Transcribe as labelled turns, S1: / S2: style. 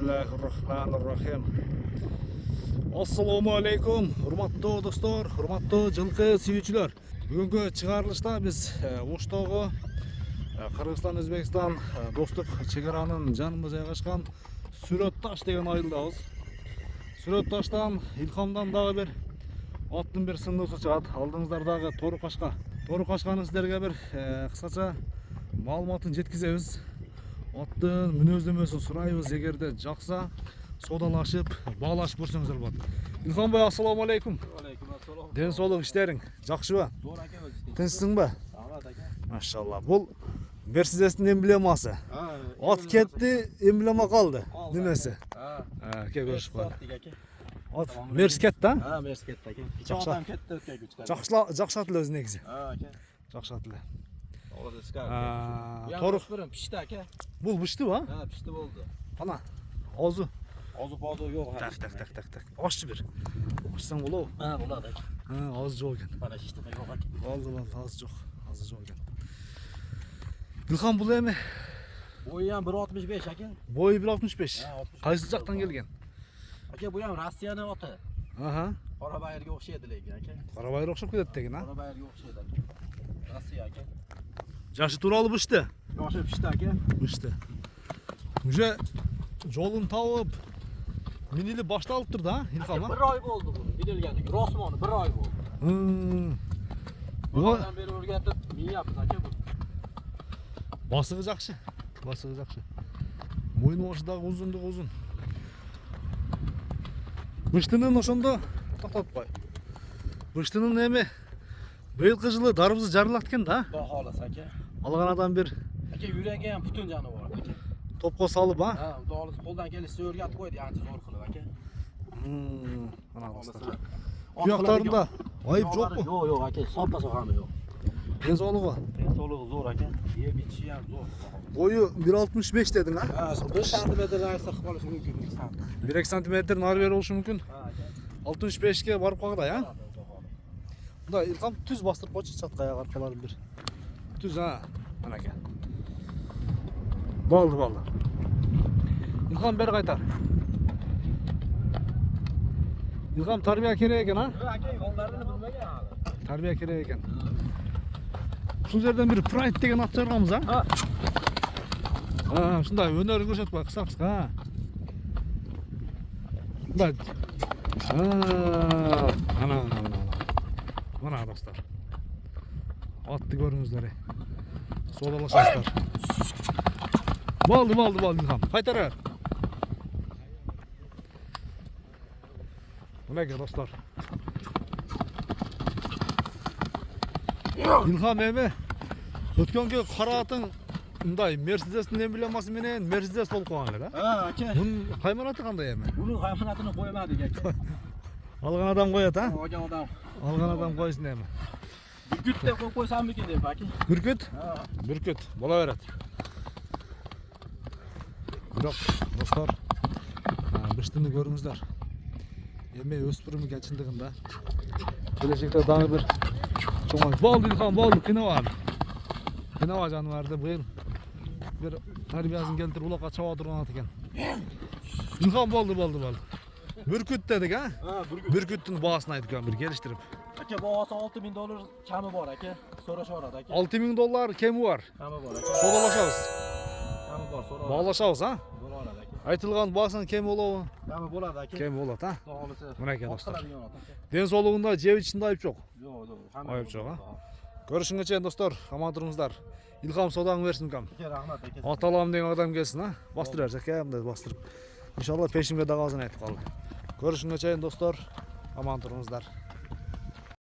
S1: Bismillahirrahmanirrahim. Assalamu alaikum, hurmatlı dostlar, hurmatlı жылқы сүйүүчүлөр. Бүгүнкү чыгарылышта биз Оштогу Кыргызстан Өзбекстан достук чегаранын жанында жайгашкан Сүрөтташ деген айылдабыз. Сүрөтташтан Илхамдан дагы бир аттын бир сындуусу чыгат. Алдыңыздардагы Тору Кашка. Тору Кашканы сиздерге бир кыскача маалыматын жеткизебиз. Аттын мүнөздөмөсүн сурайбыз, эгерде жакса содалашып, баалашып көрсөңүздөр болот. Илхам бай, ассаламу алейкум.
S2: Алейкум ассалам.
S1: Ден соолук иштериң жакшыбы?
S2: Зор аке өзү.
S1: Тынчсыңбы?
S2: Ага аке.
S1: Машалла. Бул Мерседестин эмблемасы. Ат кетти, эмблема калды. Немеси? Ке көрүшүп калды. Ат Мерс кетти, а?
S2: Мерс кетти аке. Чакшам кетти өткөн күчтөр.
S1: Жакшатыл өзү негизи.
S2: Аке.
S1: Жакшатыл.
S2: Олар скар.
S1: Тору
S2: пишти аке.
S1: Бул бышты ба?
S2: Пишти болду.
S1: Ана. Азы.
S2: Азы жок.
S1: Так. Ашчы бир. Ашсаң болобу?
S2: Болот аке.
S1: Азы жок экен.
S2: Бана иштеме жок аке.
S1: Азы жок. Азы жок экен. Илхам бул эми?
S2: Бойу 1.65 аке.
S1: Бою 1.65. Кайсы жактан келген?
S2: Аке, бу Россиянын аты. Кара байырга окшойт элек аке.
S1: Кара байыр окшоп кетет деген, а?
S2: Кара байырга окшойт аке. Россия аке.
S1: Жашы тууралуу бышты?
S2: Жашы пишти аке.
S1: Бышты. Уже жолун табып, минили башталыптыр да, Илхам, а?
S2: 1 ай болду бул. Минилгени. Росмону 1 ай болду. Буга бери өргөтүп, мин япыз аке бу.
S1: Басыгы жакшы. Мойну башы дагы узундугу узун. Быштынын ошондо токтотпой. Быштынын эми быйылкы жылы дарбызы жарылат экен да?
S2: Ба халаса аке.
S1: Алган адам бир
S2: Аке, юреги ham бүтүн жаны бар аке.
S1: топко салып, а?
S2: Дагы колдан келсе өргөтүп койду, анча зор кылып аке.
S1: Ана достор. Буяктарында айып жокпу?
S2: Жок аке, сапасы гана жок.
S1: Ден соолугу?
S2: Ден соолугу зор аке. Бичи ham зор.
S1: Бою 1.65 дедиң, а?
S2: 1 сантиметрден сыркып калышы мүмкүн, 2 сантиметр.
S1: 1-2 сантиметр нары бери болушу мүмкүн. 65ке барып калгыдай, а? Мында Илхам түз бастырып койчу чаткай аркаларын бир. Түз, Ана ке. Болду. Илхам бери кайтар. Илхам тарбия керек экен, а?
S2: Аке, голдарын билбеген аны.
S1: Тарбия керек экен. Ушул жерден бир Pride деген ат чыгарганбыз, а? Ушундай өнөрүн көрсөтүп кой, кыска. Мындай. Мына достор. Атты көрүңүздөр. Содалашасыздар. Болду Илхам. Кайтара. Мынакей достор. Илхам эми өткөнгө кара атын мындай Мерседестин эмблемасы менен Мерседес болуп калган эле, да?
S2: Аке.
S1: Мунун кайманаты кандай эми?
S2: Мунун кайманатын коймадык аке.
S1: Алган адам коет, а?
S2: Алган
S1: адам койсун эми.
S2: Бүркүт деп коюп койсам экен деп аке.
S1: Бүркүт? Бүркүт бола берет. Бирок достор, быштыны көрүңүздөр. Эми өспүрүм экен чындыгында. Келечекте дагы бир чоң болду Илхам, болду, кыйнава жаныбарды быйыл бир тарбиясын келтирип улакка чаба турган ат экен. Илхам болду. Бүркүт дедик, а? Бүркүттүн баасын айтып бир келиштирип.
S2: Аке, баасы $6000 кеми бар аке. Сурашат аке.
S1: $6000 кеми бар.
S2: Кеми бар аке.
S1: Содалашабыз.
S2: Кеми бар, сурашат.
S1: Баалашабыз, а?
S2: Болот аке.
S1: Айтылган баасынан кеми болобу?
S2: Кеми болот аке.
S1: Кеми болот, а?
S2: Доголысы.
S1: Мынакей достор. Ден соолугунда жеп ичинде айып жок.
S2: Жок.
S1: Айып жок, а? Көрүшүнгө чейин достор, аман туруңуздар. Илхам содаңы берсин кам.
S2: Рахмат аке.
S1: Аталам деген адам келсин, а? Бастырып берсек, мындай бастырып. Иншалла пешимге да калсын айтып калды. Көрүшүнгө чейин достор, аман туруңуздар.